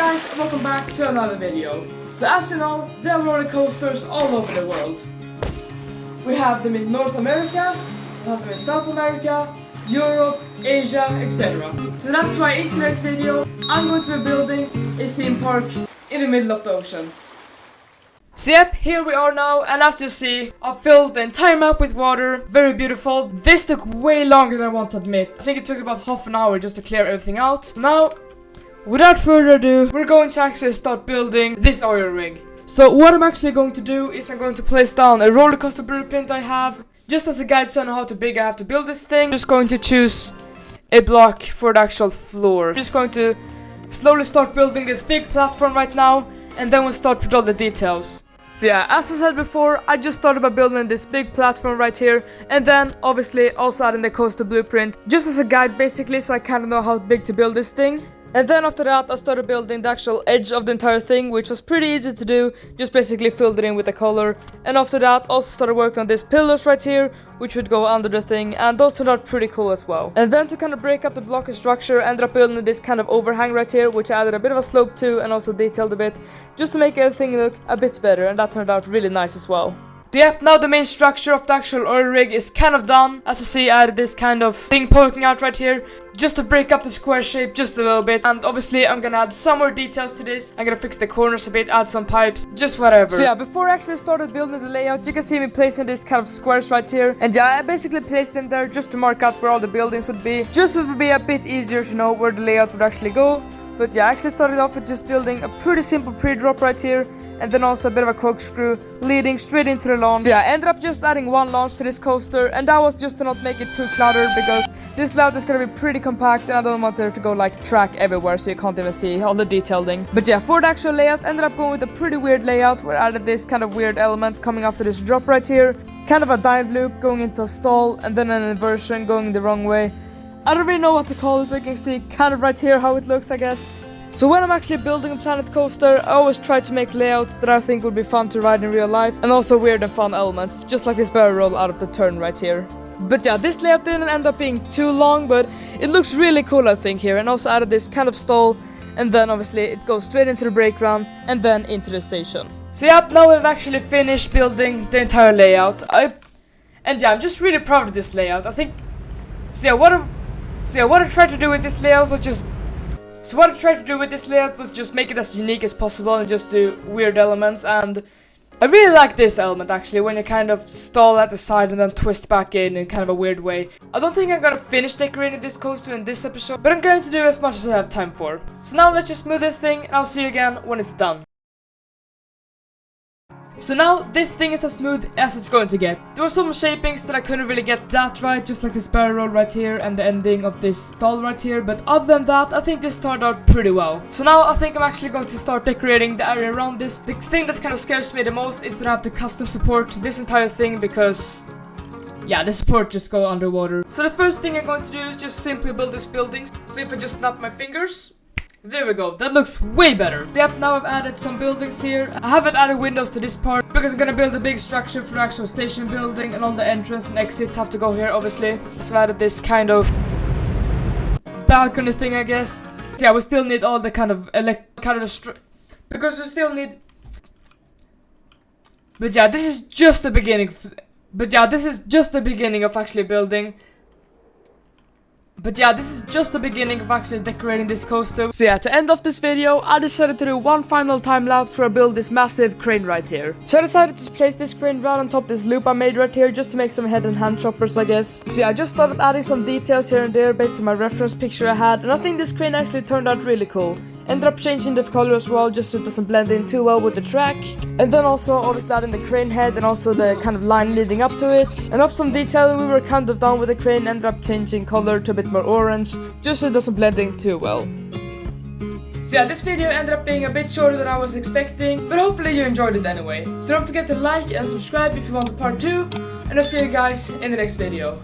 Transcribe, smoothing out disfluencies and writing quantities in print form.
guys, and welcome back to another video. So as you know, there are roller coasters all over the world. We have them in North America, we have them in South America, Europe, Asia, etc. So that's why in today's video, I'm going to be building a theme park in the middle of the ocean. So yep, here we are now, and as you see, I filled the entire map with water. Very beautiful. This took way longer than I want to admit. I think it took about half an hour just to clear everything out. So now, without further ado, we're going to actually start building this oil rig. So what I'm actually going to do is I'm going to place down a roller coaster blueprint I have, just as a guide so I know how big I have to build this thing. I'm just going to choose a block for the actual floor. I'm just going to slowly start building this big platform right now, and then we'll start with all the details. So yeah, as I said before, I just started by building this big platform right here, and then obviously also adding the coaster blueprint, just as a guide basically, so I kind of know how big to build this thing. And then after that, I started building the actual edge of the entire thing, which was pretty easy to do, just basically filled it in with the color. And after that, also started working on these pillars right here, which would go under the thing, and those turned out pretty cool as well. And then to kind of break up the block structure, I ended up building this kind of overhang right here, which I added a bit of a slope to, and also detailed a bit, just to make everything look a bit better, and that turned out really nice as well. So yep, now the main structure of the actual oil rig is kind of done. As you see, I added this kind of thing poking out right here, just to break up the square shape just a little bit. And obviously I'm gonna add some more details to this. I'm gonna fix the corners a bit, add some pipes, just whatever. So yeah, before I actually started building the layout, you can see me placing these kind of squares right here. And yeah, I basically placed them there just to mark out where all the buildings would be. Just would be a bit easier to know where the layout would actually go. But yeah, I actually started off with just building a pretty simple pre-drop right here, and then also a bit of a corkscrew leading straight into the launch. So yeah, I ended up just adding one launch to this coaster, and that was just to not make it too cluttered, because this layout is gonna be pretty compact and I don't want there to go like track everywhere so you can't even see all the detailing. But yeah, for the actual layout, I ended up going with a pretty weird layout where I added this kind of weird element coming after this drop right here, kind of a dive loop going into a stall, and then an inversion going the wrong way. I don't really know what to call it, but you can see kind of right here how it looks, I guess. So when I'm actually building a planet coaster, I always try to make layouts that I think would be fun to ride in real life, and also weird and fun elements, just like this barrel roll out of the turn right here. But yeah, this layout didn't end up being too long, but it looks really cool I think here, and also added this kind of stall, and then obviously it goes straight into the break ground, and then into the station. So yeah, now we've actually finished building the entire layout. And yeah, I'm just really proud of this layout. I think, so yeah, what I tried to do with this layout was just make it as unique as possible and just do weird elements. And I really like this element actually, when you kind of stall at the side and then twist back in kind of a weird way. I don't think I'm gonna finish decorating this coaster in this episode, but I'm going to do as much as I have time for. So now let's just move this thing, and I'll see you again when it's done. So now, this thing is as smooth as it's going to get. There were some shapings that I couldn't really get that right, just like this barrel roll right here and the ending of this stall right here, but other than that, I think this turned out pretty well. So now I think I'm actually going to start decorating the area around this. The thing that kind of scares me the most is that I have to custom support this entire thing, because yeah, the support just go underwater. So the first thing I'm going to do is just simply build this building. So if I just snap my fingers, there we go, that looks way better. Yep, now I've added some buildings here. I haven't added windows to this part because I'm gonna build a big structure for the actual station building, and all the entrance and exits have to go here obviously. So I added this kind of balcony thing, I guess. So yeah, we still need all the kind of because we still need. But yeah, this is just the beginning. Of actually building. But yeah, this is just the beginning of actually decorating this coaster. So yeah, to end off this video, I decided to do one final time lapse where I build this massive crane right here. So I decided to place this crane right on top of this loop I made right here, just to make some head and hand choppers, I guess. So yeah, I just started adding some details here and there based on my reference picture I had, and I think this crane actually turned out really cool. Ended up changing the color as well, just so it doesn't blend in too well with the track. And then also obviously adding the crane head and also the kind of line leading up to it. And after some detailing, we were kind of done with the crane, ended up changing color to a bit more orange, just so it doesn't blend in too well. So yeah, this video ended up being a bit shorter than I was expecting, but hopefully you enjoyed it anyway. So don't forget to like and subscribe if you want part 2, and I'll see you guys in the next video.